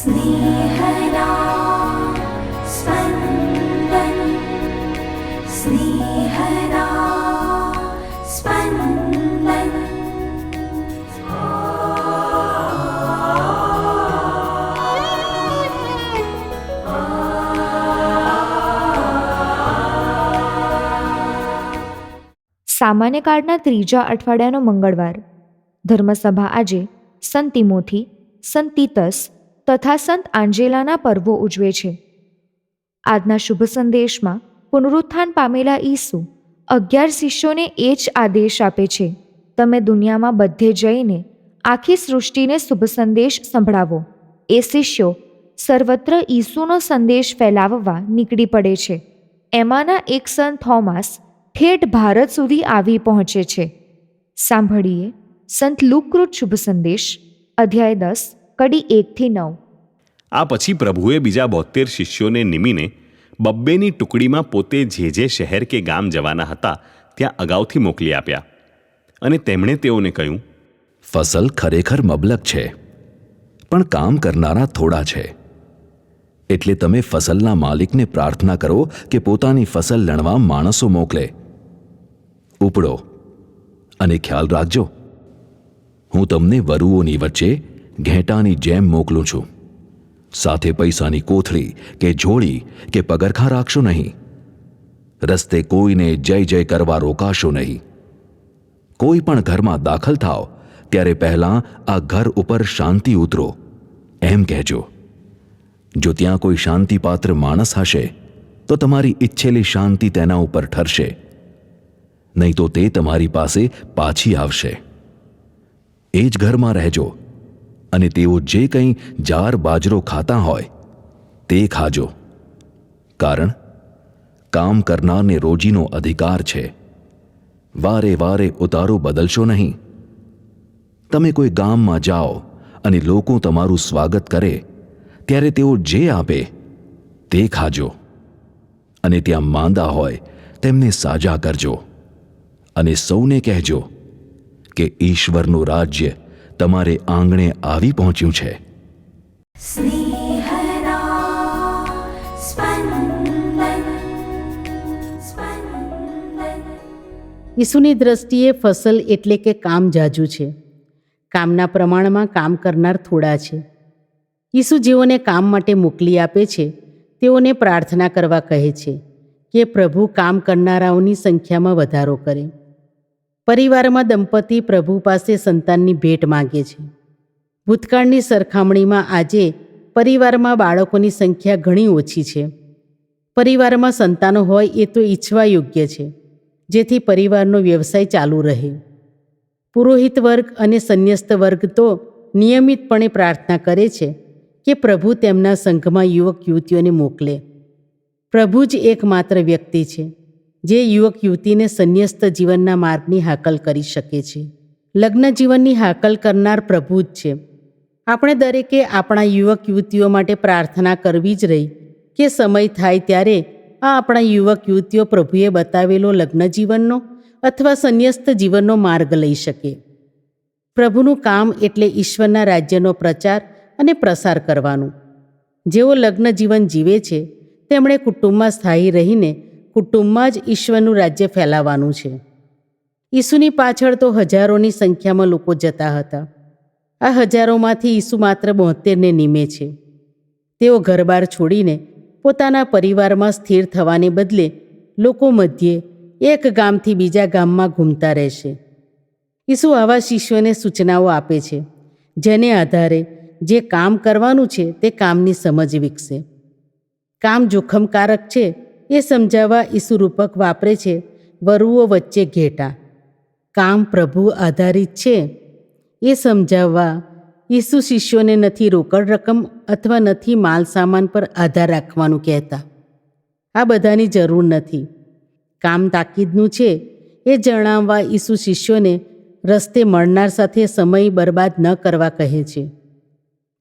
स्नेहदा स्पन्दन स्नेहदा स्पन्दन। સામાન્ય કાળના ત્રીજા અઠવાડિયાનો મંગળવાર. ધર્મસભા આજે સંત તિમોથી, સંત તીતસ તથા સંત આંજેલાના પર્વો ઉજવે છે. આજના શુભ સંદેશમાં પુનરુત્થાન પામેલા ઈસુ 11 શિષ્યોને એ જ આદેશ આપે છે: તમે દુનિયામાં બધે જઈને આખી સૃષ્ટિને શુભ સંદેશ સંભળાવો. એ શિષ્યો સર્વત્ર ઈસુનો સંદેશ ફેલાવવા નીકળી પડે છે. એમાંના એક સંત થોમાસ ઠેઠ ભારત સુધી આવી પહોંચે છે. સાંભળીએ સંત લુકકૃત શુભ સંદેશ, અધ્યાય 10, કડી 1-9. આ પછી પ્રભુએ બીજા 72 શિષ્યોને નિમીને 2-2ની ટુકડીમાં પોતે જે શહેર કે ગામ જવાના હતા ત્યાં અગાઉથી મોકલી આપ્યા. અને તેમણે તેઓને કહ્યું, ફસલ ખરેખર મબલક છે, પણ કામ કરનારા થોડા છે. એટલે તમે ફસલના માલિકને પ્રાર્થના કરો કે પોતાની ફસલ લણવા માણસો મોકલે. ઉપડો અને ખ્યાલ રાખજો, હું તમને વરુઓની વચ્ચે ઘેટાની જેમ મોકલું છું. સાથે પૈસાની કોથળી કે જોડી કે પગરખાં રાખશો નહીં. રસ્તે કોઈને જય જય કરવા રોકાશો નહીં. કોઈ પણ ઘરમાં દાખલ થાઓ ત્યારે પહેલાં આ ઘર ઉપર શાંતિ ઉતરો એમ કહેજો. જો ત્યાં કોઈ શાંતિપાત્ર માણસ હશે તો તમારી ઈચ્છેલી શાંતિ તેના ઉપર ઠરશે, નહીં તો તે તમારી પાસે પાછી આવશે. એ જ ઘરમાં રહેજો અને તેઓ જે કંઈ જાર બાજરો ખાતા હોય તે ખાજો, કારણ કામ કરનારને રોજીનો અધિકાર છે. વારે વારે ઉતારો બદલશો નહીં. તમે કોઈ ગામમાં જાઓ અને લોકો તમારું સ્વાગત કરે ત્યારે તેઓ જે આપે તે ખાજો, અને ત્યાં માંદા હોય તેમને સાજા કરજો, અને સૌને કહેજો કે ઈશ્વરનું રાજ્ય તમારે આંગણે આવી પહોંચ્યું છે. स्नेहदा स्पन्दन स्पन्दन। ઈસુની દ્રષ્ટિએ ફસલ એટલે કે કામ જાજુ છે. કામના પ્રમાણમાં કામ કરનાર થોડા છે. ઈસુ જેઓને કામ માટે મોકલી આપે છે તેઓને પ્રાર્થના કરવા કહે છે કે પ્રભુ કામ કરનારાઓની સંખ્યામાં વધારો કરે. પરિવારમાં દંપતી પ્રભુ પાસે સંતાનની ભેટ માગે છે. ભૂતકાળની સરખામણીમાં આજે પરિવારમાં બાળકોની સંખ્યા ઘણી ઓછી છે. પરિવારમાં સંતાનો હોય એ તો ઈચ્છવા યોગ્ય છે, જેથી પરિવારનો વ્યવસાય ચાલુ રહે. પુરોહિત વર્ગ અને સંન્યસ્ત વર્ગ તો નિયમિતપણે પ્રાર્થના કરે છે કે પ્રભુ તેમના સંઘમાં યુવક યુવતીઓને મોકલે. પ્રભુ જ એકમાત્ર વ્યક્તિ છે જે યુવક યુવતીને સંન્યસ્ત જીવનના માર્ગની હાકલ કરી શકે છે. લગ્ન જીવનની હાકલ કરનાર પ્રભુ જ છે. આપણે દરેકે આપણા યુવક યુવતીઓ માટે પ્રાર્થના કરવી જ રહી કે સમય થાય ત્યારે આ આપણા યુવક યુવતીઓ પ્રભુએ બતાવેલો લગ્ન જીવનનો અથવા સંન્યસ્ત જીવનનો માર્ગ લઈ શકે. પ્રભુનું કામ એટલે ઈશ્વરના રાજ્યનો પ્રચાર અને પ્રસાર કરવાનું. જેઓ લગ્ન જીવન જીવે છે તેમણે કુટુંબમાં સ્થાયી રહીને કુટુંબમાં જ ઈશ્વરનું રાજ્ય ફેલાવવાનું છે. ઈસુની પાછળ તો હજારોની સંખ્યામાં લોકો જતા હતા. આ હજારોમાંથી ઈસુ માત્ર 72ને નીમે છે. તેઓ ઘરબાર છોડીને પોતાના પરિવારમાં સ્થિર થવાને બદલે લોકો મધ્યે એક ગામથી બીજા ગામમાં ઘૂમતા રહેશે. ઈસુ આવા શિષ્યોને સૂચનાઓ આપે છે જેને આધારે જે કામ કરવાનું છે તે કામની સમજ વિકસે. કામ જોખમકારક છે એ સમજાવવા ઈસુ રૂપક વાપરે છે વરુઓ વચ્ચે ઘેટા. કામ પ્રભુ આધારિત છે એ સમજાવવા ઈસુ શિષ્યોને નથી રોકડ રકમ અથવા નથી માલ સામાન પર આધાર રાખવાનું કહેતા. આ બધાની જરૂર નથી. કામ તાકીદનું છે એ જણાવવા ઈસુ શિષ્યોને રસ્તે મળનાર સાથે સમય બરબાદ ન કરવા કહે છે.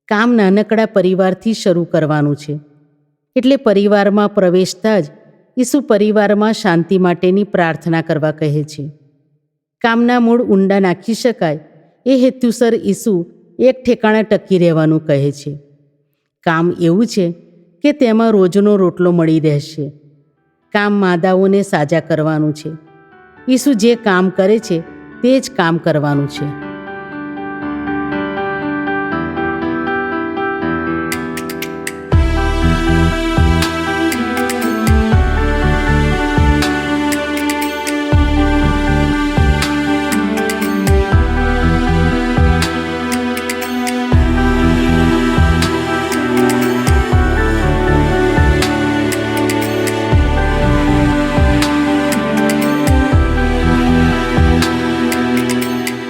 કામ નાનકડા પરિવારથી શરૂ કરવાનું છે. એટલે પરિવારમાં પ્રવેશતા જ ઈસુ પરિવારમાં શાંતિ માટેની પ્રાર્થના કરવા કહે છે. કામના મૂળ ઊંડા નાખી શકાય એ હેતુસર ઈસુ એક ઠેકાણે ટકી રહેવાનું કહે છે. કામ એવું છે કે તેમાં રોજનો રોટલો મળી રહેશે. કામ માદાઓને સાજા કરવાનું છે. ઈસુ જે કામ કરે છે તે જ કામ કરવાનું છે.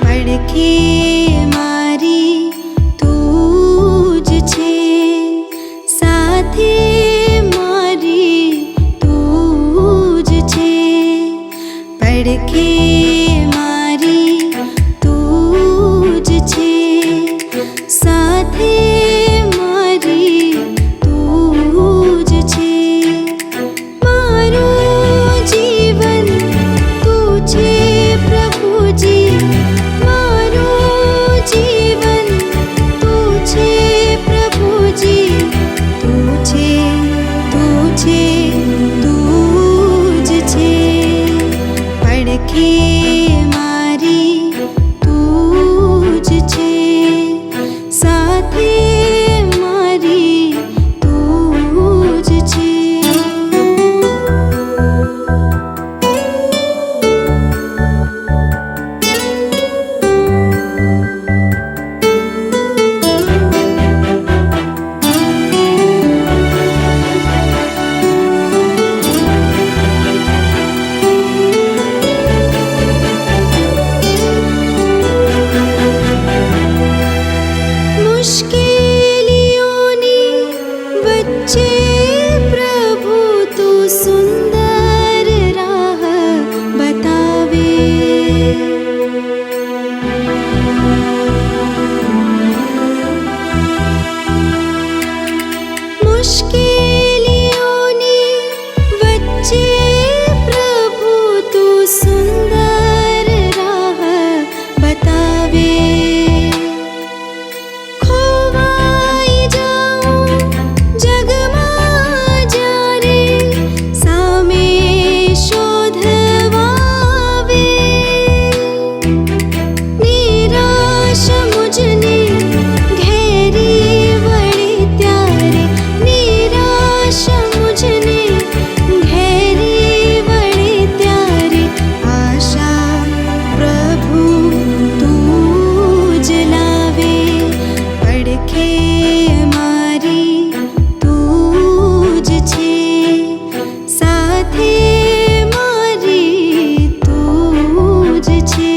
પડખે મારી તું જ છે, સાથે મારી તું જ છે. પડખે મારી તું જ છે, સાથે મારી તું જ છે. મારું જીવન તું છે પ્રભુજી, જીવન તું છે પ્રભુજી. તું છે, તું છે, તું જ છે. પડખે મારી તું જ છે, સાથે મારી તું જ છે. મુશ્કેલીઓની વચ્ચે પ્રભુ તું સુંદર રાહ બતાવે. મુશ્કેલીઓની વચ્ચે પ્રભુ તું સુંદર રાહ બતાવે. ખોવાઈ જાઉં જગમાં જ્યારે સામે શોધવા આવે. નિરાશ મુझને ઘેરી વળે ત્યારે, નિરાશ મુझને ઘેરી વળે ત્યારે, આશા પ્રભુ તું જ લાવે. પડખે મારી તું જ છે, સાથે મારી તું જ છે.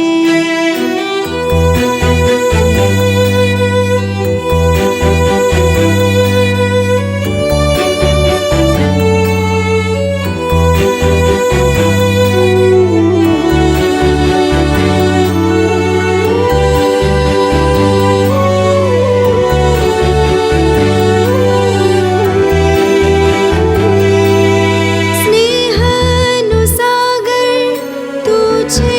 સ્નેહનો સાગર તું છે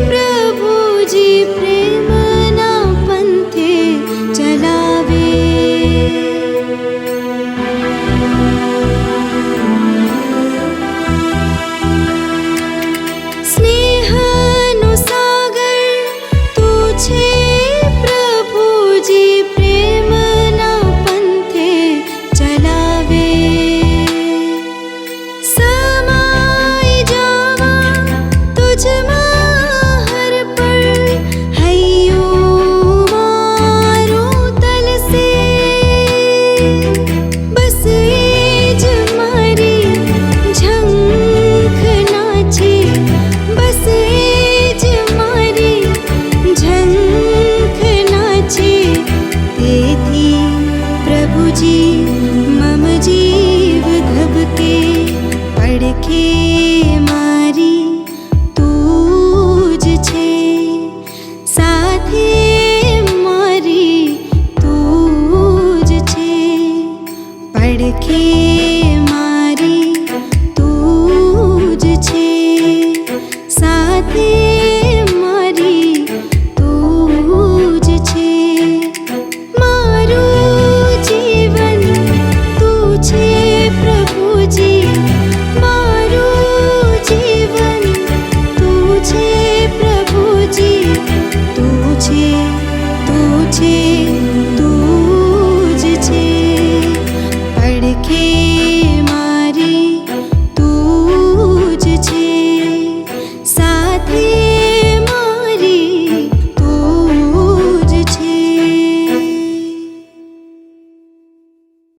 પ્રભુજી, પ્રેમના પંથે ચલાવે. સ્નેહનો સાગર તું છે પ્રભુજી, પ્રેમના પંથે ચલાવે. સમાઈ જાવા તુજમાં હર પળ, હૈયું મારું તલસે. બસ એ જ મારી ઝંખ નાચે, બસ એ જ મારી ઝંખ નાચે. તેથી પ્રભુજી મમ જીવ ધબકે. પડખે મારી તું જ છે, સાથે મારી તું જ છે. પડખે